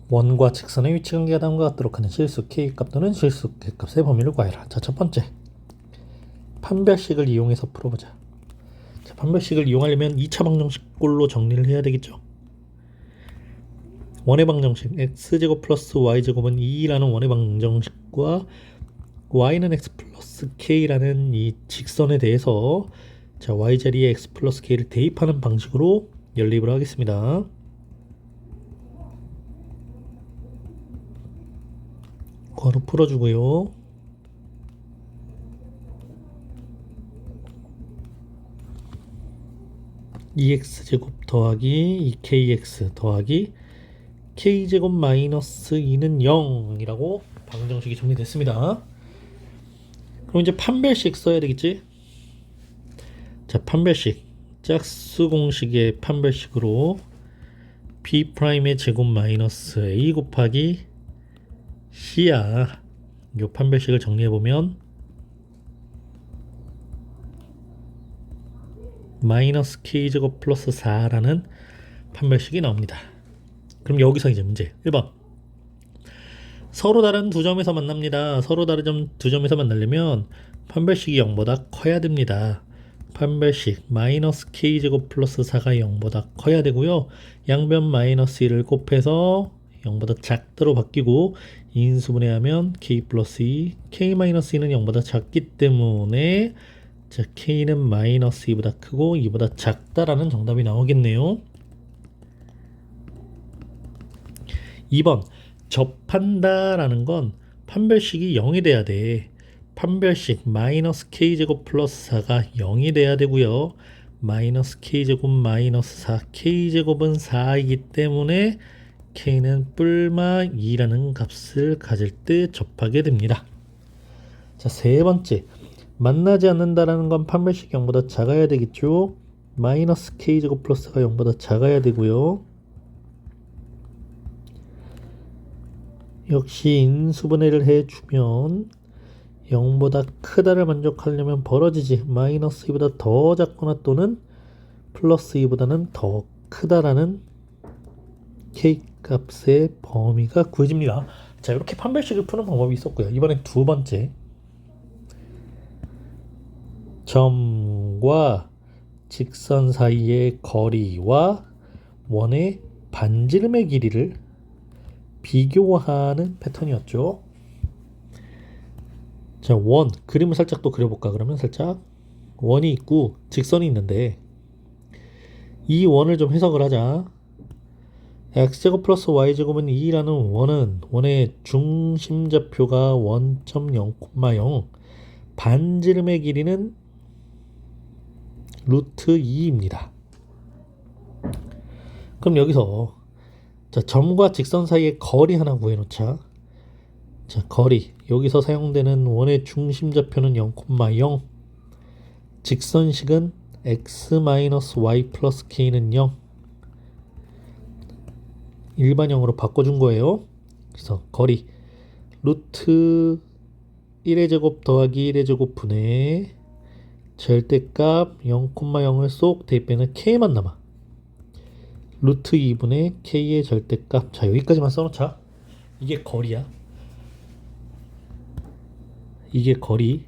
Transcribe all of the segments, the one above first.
원과 직선의 위치 관계가 다음과 같도록 하는 실수 K값 또는 실수 K값의 범위를 구하라. 자, 첫 번째. 판별식을 이용해서 풀어보자. 자, 판별식을 이용하려면 2차 방정식꼴로 정리를 해야 되겠죠. 원의 방정식 x제곱 플러스 y제곱은 2라는 원의 방정식과 y는 x 플러스 k라는 이 직선에 대해서 자, y자리에 x 플러스 k를 대입하는 방식으로 연립을 하겠습니다. 괄호 풀어주고요. (2x제곱) 더하기 2kx 더하기 k제곱 마이너스 2는 0이라고 방정식이 정리됐습니다. 그럼 이제 판별식 써야 되겠지? 자, 판별식 짝수 공식의 판별식으로 b'의 제곱 마이너스 a 곱하기 c야. 요 판별식을 정리해보면 마이너스 k제곱 플러스 4라는 판별식이 나옵니다. 그럼 여기서 이제 문제 1번. 서로 다른 두 점에서 만납니다. 서로 다른 두 점에서 만나려면 판별식이 0보다 커야 됩니다. 판별식 마이너스 k제곱 플러스 4가 0보다 커야 되고요. 양변 마이너스 1을 곱해서 0보다 작다로 바뀌고 인수분해하면 k 플러스 2, k 마이너스 2는 0보다 작기 때문에 자, k는 마이너스 2보다 크고 2보다 작다라는 정답이 나오겠네요. 2번. 접한다라는 건 판별식이 0이 돼야 돼. 판별식 마이너스 k제곱 플러스 4가 0이 돼야 되고요. 마이너스 k제곱 마이너스 4, k제곱은 4이기 때문에 k는 뿔마 2라는 값을 가질 때 접하게 됩니다. 자, 세 번째. 만나지 않는다라는 건 판별식이 0보다 작아야 되겠죠. 마이너스 k제곱 플러스가 0보다 작아야 되고요. 역시 인수분해를 해주면 0보다 크다를 만족하려면 벌어지지. 마이너스 2보다 더 작거나 또는 플러스 2보다는 더 크다라는 k값의 범위가 구해집니다. 자, 이렇게 판별식을 푸는 방법이 있었고요. 이번엔 두 번째. 점과 직선 사이의 거리와 원의 반지름의 길이를 비교하는 패턴이었죠. 자, 원 그림을 살짝 또 그려볼까? 그러면 살짝 원이 있고 직선이 있는데 이 원을 좀 해석을 하자. x제곱 플러스 y제곱은 2라는 원은 원의 중심좌표가 1.0,0 반지름의 길이는 루트 2입니다. 그럼 여기서 자, 점과 직선 사이의 거리 하나 구해놓자. 자, 거리 여기서 사용되는 원의 중심좌표는 0,0 직선식은 x-y 플러스 k는 0 일반형으로 바꿔준 거예요. 그래서 거리 루트 1의 제곱 더하기 1의 제곱 분의 절대값 0,0을 쏙 대입하면 k만 남아. 루트 2분의 k의 절대값. 자, 여기까지만 써놓자. 이게 거리야. 이게 거리.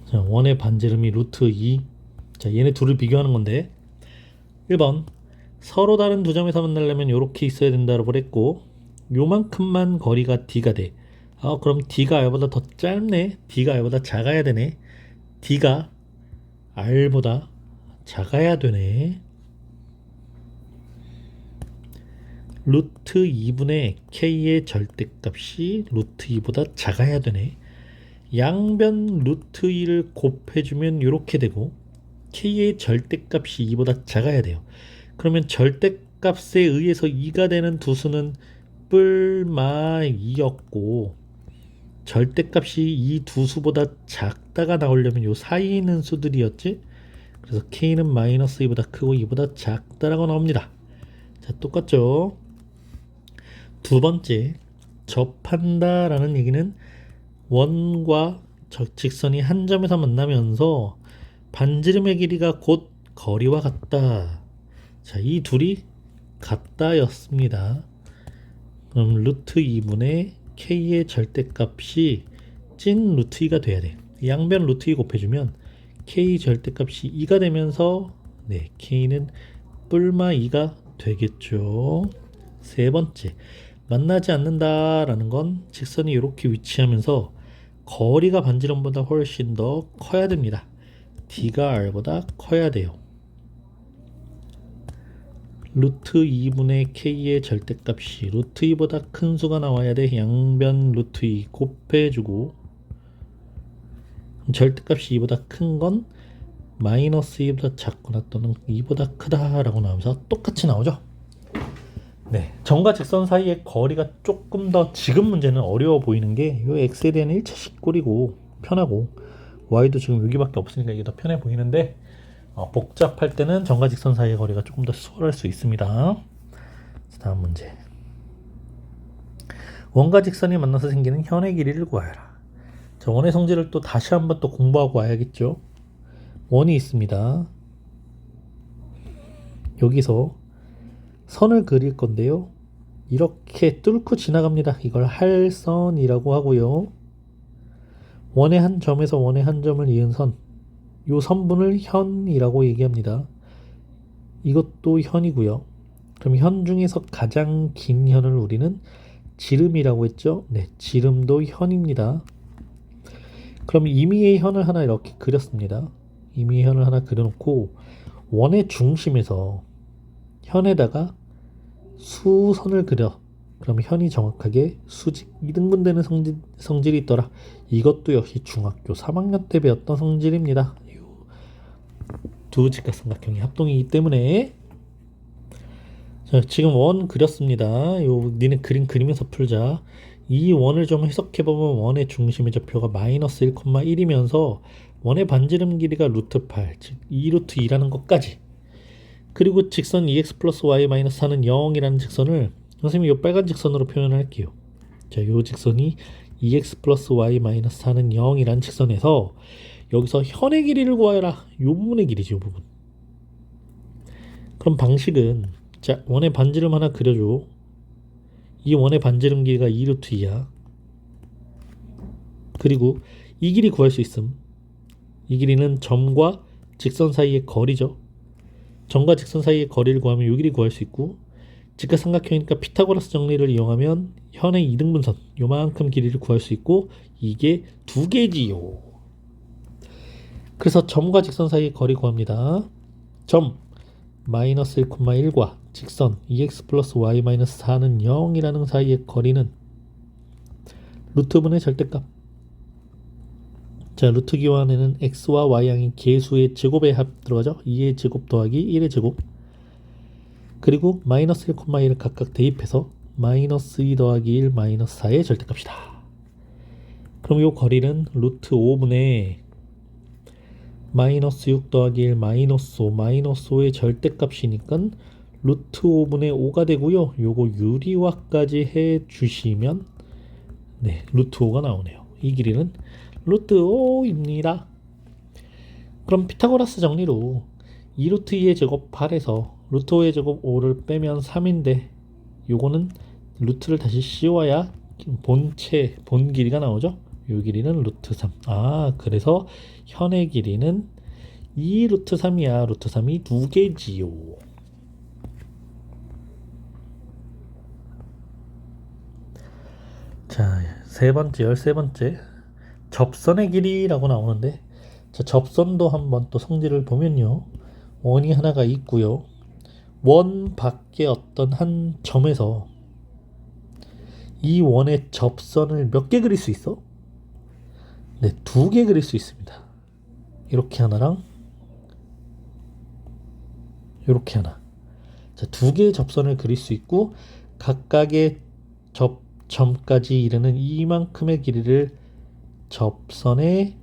자, 원의 반지름이 루트 2. 자, 얘네 둘을 비교하는 건데 1번. 서로 다른 두 점에서 만나려면 이렇게 있어야 된다고 그랬고 요만큼만 거리가 d가 돼. 그럼 d가 r보다 더 짧네. d가 r보다 작아야 되네. d가 r보다 작아야 되네. 루트 2분의 k의 절대값이 루트 2보다 작아야 되네. 양변 루트 2를 곱해주면 이렇게 되고 k의 절대값이 2보다 작아야 돼요. 그러면 절대값에 의해서 2가 되는 두 수는 뿔마 2였고 절대값이 이 두 수보다 작다가 나오려면 요 사이에 있는 수들이었지. 그래서 k는 마이너스 2보다 크고 2보다 작다라고 나옵니다. 자, 똑같죠. 두 번째, 접한다 라는 얘기는 원과 직선이 한 점에서 만나면서 반지름의 길이가 곧 거리와 같다. 자, 이 둘이 같다였습니다. 그럼 루트 2분의 k의 절대값이 찐 루트 2가 돼야 돼. 양변 루트 2 곱해주면 k 절대값이 2가 되면서 네, k는 뿔마 2가 되겠죠. 세 번째, 만나지 않는다라는 건 직선이 이렇게 위치하면서 거리가 반지름보다 훨씬 더 커야 됩니다. d가 r보다 커야 돼요. 루트 2분의 k의 절대값이 루트 2보다 큰 수가 나와야 돼. 양변 루트 2 곱해주고 절대값이 2보다 큰 건 마이너스 2보다 작거나 또는 2보다 크다라고 나오면서 똑같이 나오죠. 네, 점과 직선 사이의 거리가 조금 더 지금 문제는 어려워 보이는 게 요 x에 대한 일차식 꼴이고 편하고 y도 지금 여기밖에 없으니까 이게 더 편해 보이는데 복잡할 때는 점과 직선 사이의 거리가 조금 더 수월할 수 있습니다. 다음 문제. 원과 직선이 만나서 생기는 현의 길이를 구하여라. 자, 원의 성질을 또 다시 한번 또 공부하고 와야겠죠. 원이 있습니다. 여기서 선을 그릴 건데요. 이렇게 뚫고 지나갑니다. 이걸 할선이라고 하고요. 원의 한 점에서 원의 한 점을 이은 선, 요 선분을 현이라고 얘기합니다. 이것도 현이고요. 그럼 현 중에서 가장 긴 현을 우리는 지름이라고 했죠. 네, 지름도 현입니다. 그럼 임의의 현을 하나 이렇게 그렸습니다. 임의의 현을 하나 그려놓고 원의 중심에서 현에다가 수선을 그려. 그럼 현이 정확하게 수직 2등분되는 성질이 있더라. 이것도 역시 중학교 3학년 때 배웠던 성질입니다. 두 직각삼각형이 합동이기 때문에. 자, 지금 원 그렸습니다. 니네 그림 그리면서 풀자. 이 원을 좀 해석해보면 원의 중심의 좌표가 마이너스 1,1이면서 원의 반지름 길이가 루트 8, 즉 2루트 2라는 것까지. 그리고 직선 2x 플러스 y 마이너스 4는 0이라는 직선을 선생님이 이 빨간 직선으로 표현할게요. 자, 이 직선이 2x 플러스 y 마이너스 4는 0이라는 직선에서 여기서 현의 길이를 구하여라. 이 부분의 길이죠, 이 부분. 그럼 방식은 자, 원의 반지름 하나 그려줘. 이 원의 반지름 길이가 2루트 2야. 그리고 이 길이 구할 수 있음. 이 길이는 점과 직선 사이의 거리죠. 점과 직선 사이의 거리를 구하면 이 길이 구할 수 있고, 직각삼각형이니까 피타고라스 정리를 이용하면 현의 이등분선 요만큼 길이를 구할 수 있고, 이게 두 개지요. 그래서 점과 직선 사이의 거리 구합니다. 점 마이너스 1,1과 직선 2x 플러스 y 마이너스 4는 0이라는 사이의 거리는 루트분의 절대값. 자, 루트 기환에는 x와 y양이 계수의 제곱의 합 들어가죠. 2의 제곱 더하기 1의 제곱. 그리고 마이너스 1,1을 각각 대입해서 마이너스 2 더하기 1 마이너스 4의 절대값이다. 그럼 이 거리는 루트 5분의 마이너스 6 더하기 1 마이너스 5 마이너스 5의 절대값이니까 루트 5분의 5가 되고요. 요거 유리화까지 해 주시면 네, 루트 5가 나오네요. 이 길이는 루트 5입니다. 그럼 피타고라스 정리로 2루트 2의 제곱 8에서 루트 5의 제곱 5를 빼면 3인데 요거는 루트를 다시 씌워야 본 길이가 나오죠. 요 길이는 루트 3. 아, 그래서 현의 길이는 2 루트 3이야. 루트 3이 두 개지요. 자, 세 번째, 13번째. 접선의 길이라고 나오는데, 자, 접선도 한번 또 성질을 보면요. 원이 하나가 있고요. 원 밖에 어떤 한 점에서 이 원의 접선을 몇 개 그릴 수 있어? 네, 두 개 그릴 수 있습니다. 이렇게 하나랑 이렇게 하나. 자, 두 개의 접선을 그릴 수 있고 각각의 접점까지 이르는 이만큼의 길이를 접선의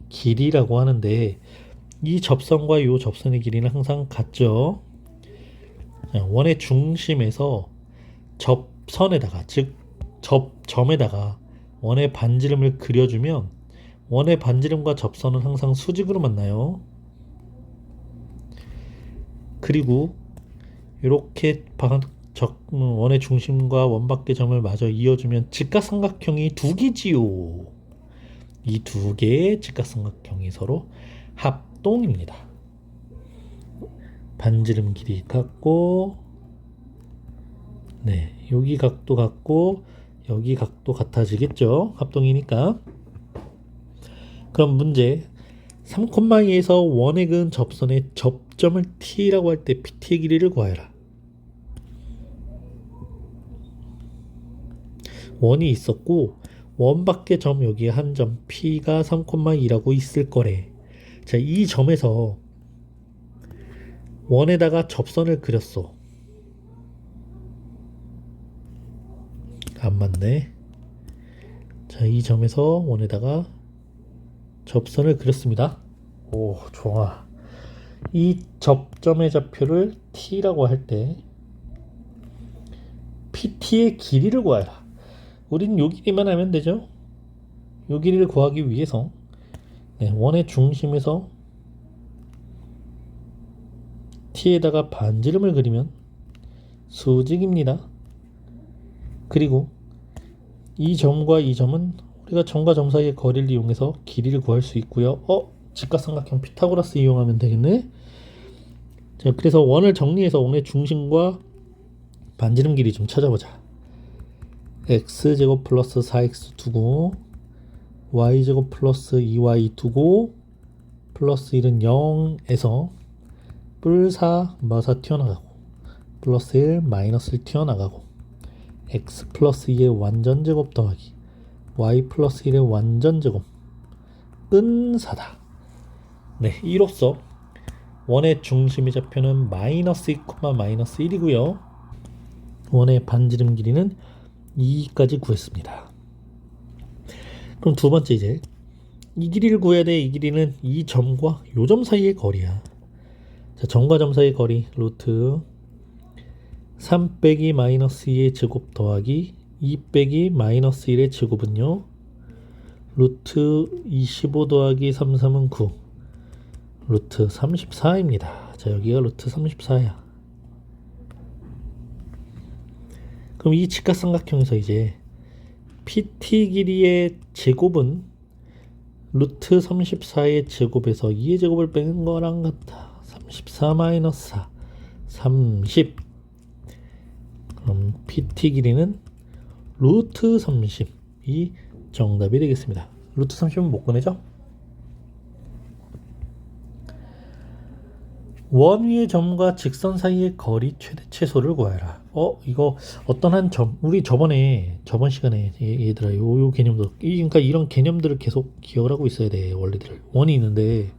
길이라고 하는데, 이 접선과 이 접선의 길이는 항상 같죠. 자, 원의 중심에서 접선에다가, 즉 접점에다가 원의 반지름을 그려주면 원의 반지름과 접선은 항상 수직으로 만나요. 그리고 이렇게 원의 중심과 원 밖의 점을 마저 이어주면 직각삼각형이 두 개지요. 이 두 개의 직각삼각형이 서로 합동입니다. 반지름 길이 같고, 네, 여기 각도 같고 여기 각도 같아지겠죠. 합동이니까. 그럼 문제 3,2에서 원에 그은 접선의 접점을 T라고 할 때 PT의 길이를 구하여라. 원이 있었고 원 밖의 점 여기에 한 점 P가 3,2라고 있을 거래. 자, 이 점에서 원에다가 접선을 그렸어. 안 맞네. 자, 이 점에서 원에다가 접선을 그렸습니다. 오, 좋아. 이 접점의 좌표를 T라고 할 때 PT의 길이를 구하라. 우린 요 길이만 하면 되죠. 요 길이를 구하기 위해서 원의 중심에서 T에다가 반지름을 그리면 수직입니다. 그리고 이 점과 이 점은 우리가 점과 점 사이의 거리를 이용해서 길이를 구할 수 있고요. 직각삼각형 피타고라스 이용하면 되겠네. 자, 그래서 원을 정리해서 원의 중심과 반지름 길이 좀 찾아보자. x제곱 플러스 4x 두고 y제곱 플러스 2y 두고 플러스 1은 0에서 뿔4 마사 튀어나가고 플러스 1 마이너스 1 튀어나가고 x 플러스 2의 완전제곱 더하기 y 플러스 1의 완전제곱 은 4다. 네, 이로써 원의 중심의 좌표는 마이너스 2, 마이너스 1이고요. 원의 반지름 길이는 2까지 구했습니다. 그럼 두 번째 이제 이 길이를 구해야 돼. 이 길이는 이 점과 요 점 사이의 거리야. 자, 점과 점 사이의 거리 루트 3 빼기 마이너스 2의 제곱 더하기 2 빼기 마이너스 1의 제곱은요. 루트 25 더하기 33은 9 루트 34입니다. 자, 여기가 루트 34야. 그럼 이 직각삼각형에서 이제 PT 길이의 제곱은 루트 34의 제곱에서 2의 제곱을 빼는 거랑 같아. 34 마이너스 4 30. 그럼 PT 길이는 루트 30이 정답이 되겠습니다. 루트 30은 못 꺼내죠? 원 위의 점과 직선 사이의 거리 최대 최소를 구하라. 이거 어떤 한 점, 우리 저번 시간에 얘들아 요 개념도, 그러니까 이런 개념들을 계속 기억을 하고 있어야 돼. 원리들을. 원이 있는데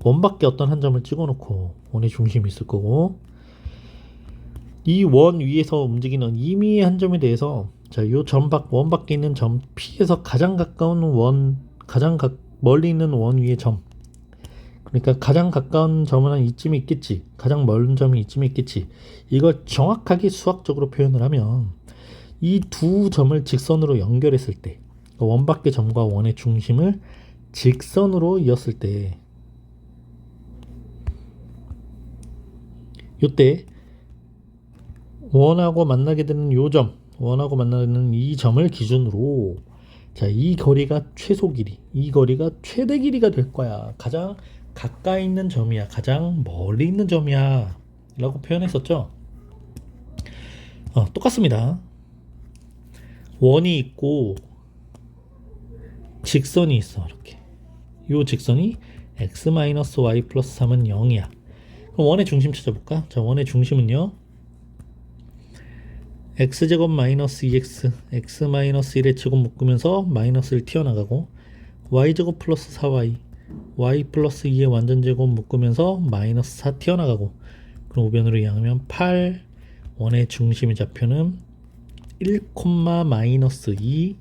원 밖에 어떤 한 점을 찍어놓고 원의 중심이 있을 거고, 이 원 위에서 움직이는 임의의 한 점에 대해서, 자, 요 원 밖에 있는 점 P에서 가장 가까운 멀리 있는 원 위의 점, 그러니까 가장 가까운 점은 한 이쯤에 있겠지, 가장 멀은 점이 이쯤에 있겠지. 이걸 정확하게 수학적으로 표현을 하면 이 두 점을 직선으로 연결했을 때, 원 밖의 점과 원의 중심을 직선으로 이었을 때, 요때 원하고 만나게 되는 요 점, 원하고 만나는 이 점을 기준으로, 자, 이 거리가 최소 길이, 이 거리가 최대 길이가 될 거야. 가장 가까이 있는 점이야, 가장 멀리 있는 점이야 라고 표현했었죠. 똑같습니다. 원이 있고 직선이 있어. 이렇게 요 직선이 x-y 플러스 3은 0이야. 그럼 원의 중심 찾아볼까? 자, 원의 중심은요, x제곱 마이너스 2x x 마이너스 1의 제곱 묶으면서 마이너스 1 튀어나가고, y제곱 플러스 4y y 플러스 2의 완전제곱 묶으면서 마이너스 4 튀어나가고, 그럼 우변으로 이항하면 8. 원의 중심의 좌표는 1, 마이너스 2.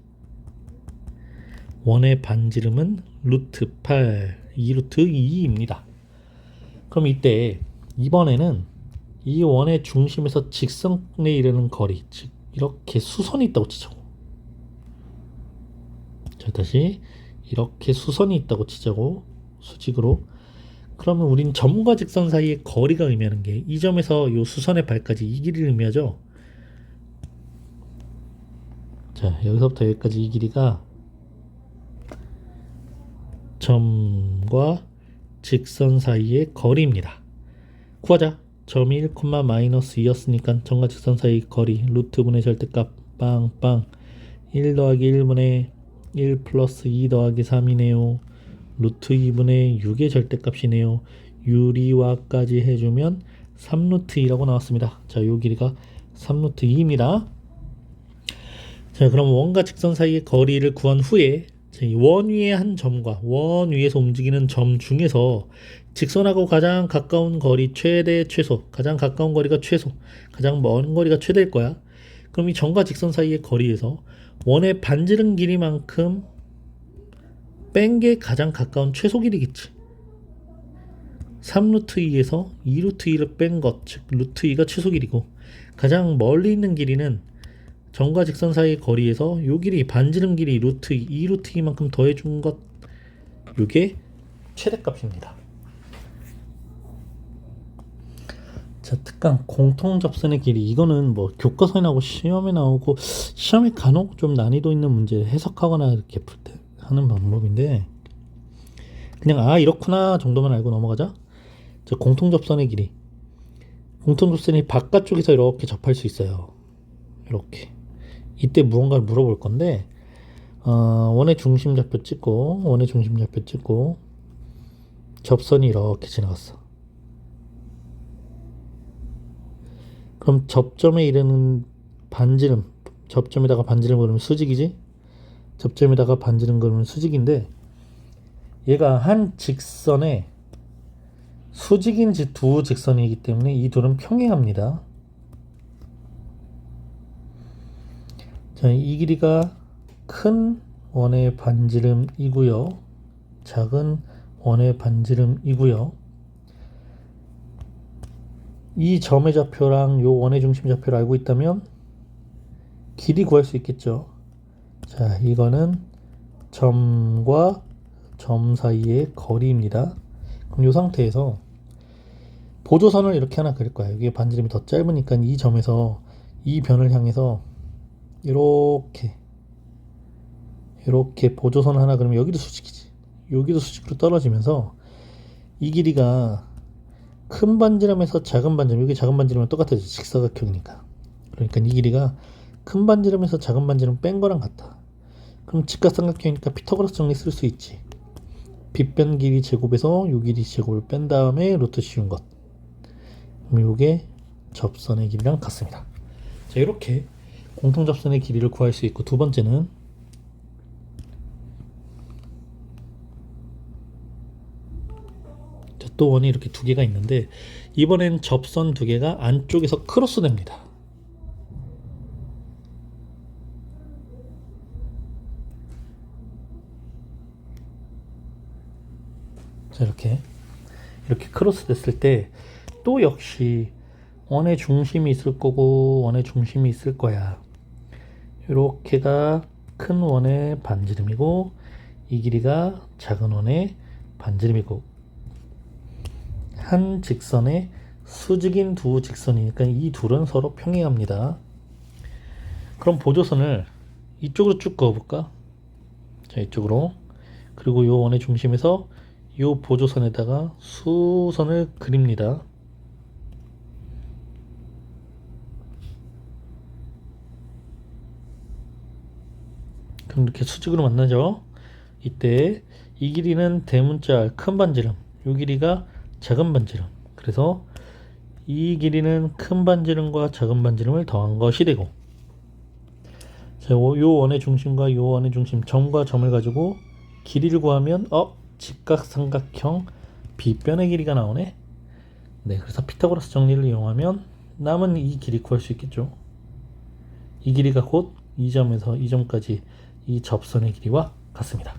원의 반지름은 루트 8 2루트 2입니다. 그럼 이때 이번에는 이 원의 중심에서 직선에 이르는 거리, 즉 이렇게 수선이 있다고 치자고. 자, 다시 이렇게 수선이 있다고 치자고, 수직으로. 그러면 우린 점과 직선 사이의 거리가 의미하는 게 이 점에서 이 수선의 발까지 이 길이를 의미하죠. 자, 여기서부터 여기까지 이 길이가 점과 직선 사이의 거리입니다. 구하자. 점이 1, 마이너스 2였으니까 점과 직선 사이 거리 루트분의 절대값 빵빵 1 더하기 1분의 1 플러스 2 더하기 3이네요. 루트 2분의 6의 절대값이네요. 유리화까지 해주면 3루트 2라고 나왔습니다. 자, 요 길이가 3루트 2입니다. 자, 그럼 원과 직선 사이의 거리를 구한 후에 원 위의 한 점과 원 위에서 움직이는 점 중에서 직선하고 가장 가까운 거리 최대 최소, 가장 가까운 거리가 최소, 가장 먼 거리가 최대일 거야. 그럼 이 점과 직선 사이의 거리에서 원의 반지름 길이만큼 뺀 게 가장 가까운 최소 길이겠지. 3루트 2에서 2루트 2를 뺀 것, 즉 루트 2가 최소 길이고, 가장 멀리 있는 길이는 점과 직선 사이의 거리에서 요 길이 반지름 길이 루트 2, 2루트 2만큼 더해준 것, 요게 최대값입니다. 자, 특강 공통 접선의 길이, 이거는 뭐 교과서에 나오고 시험에 나오고, 시험에 간혹 좀 난이도 있는 문제 해석하거나 이렇게 풀 때 하는 방법인데, 그냥 이렇구나 정도만 알고 넘어가자. 자, 공통 접선의 길이, 공통 접선이 바깥쪽에서 이렇게 접할 수 있어요. 이렇게. 이때 무언가를 물어볼 건데, 원의 중심좌표 찍고, 원의 중심좌표 찍고, 접선이 이렇게 지나갔어. 그럼 접점에 이르는 반지름, 접점에다가 반지름 그러면 수직이지? 접점에다가 반지름 그러면 수직인데, 얘가 한 직선에 수직인 두 직선이기 때문에 이 둘은 평행합니다. 자, 이 길이가 큰 원의 반지름이고요. 작은 원의 반지름이고요. 이 점의 좌표랑 요 원의 중심 좌표를 알고 있다면 길이 구할 수 있겠죠. 자, 이거는 점과 점 사이의 거리입니다. 그럼 이 상태에서 보조선을 이렇게 하나 그릴 거야. 여기 반지름이 더 짧으니까 이 점에서 이 변을 향해서 이렇게 보조선을 하나 그리면 여기도 수직이지. 여기도 수직으로 떨어지면서 이 길이가 큰 반지름에서 작은 반지름, 여기 작은 반지름은 똑같아요. 직사각형이니까. 그러니까 이 길이가 큰 반지름에서 작은 반지름 뺀 거랑 같다. 그럼 직각삼각형이니까 피타고라스 정리 쓸 수 있지. 빗변 길이 제곱에서 요 길이 제곱을 뺀 다음에 루트 씌운 것. 그럼 요게 접선의 길이랑 같습니다. 자, 이렇게 공통 접선의 길이를 구할 수 있고, 두 번째는 또 원이 이렇게 두 개가 있는데, 이번엔 접선 두 개가 안쪽에서 크로스 됩니다. 자, 이렇게 크로스 됐을 때 또 역시 원의 중심이 있을 거고 원의 중심이 있을 거야. 이렇게가 큰 원의 반지름이고 이 길이가 작은 원의 반지름이고, 한 직선에 수직인 두 직선이니까 이 둘은 서로 평행합니다. 그럼 보조선을 이쪽으로 쭉 그어볼까? 자, 이쪽으로. 그리고 요 원의 중심에서 요 보조선에다가 수선을 그립니다. 그럼 이렇게 수직으로 만나죠. 이때 이 길이는 대문자 R 큰 반지름, 요 길이가 작은 반지름. 그래서 이 길이는 큰 반지름과 작은 반지름을 더한 것이 되고, 자, 요 원의 중심과 요 원의 중심, 점과 점을 가지고 길이를 구하면 직각삼각형 빗변의 길이가 나오네. 네, 그래서 피타고라스 정리를 이용하면 남은 이 길이 구할 수 있겠죠. 이 길이가 곧 이 점에서 이 점까지 이 접선의 길이와 같습니다.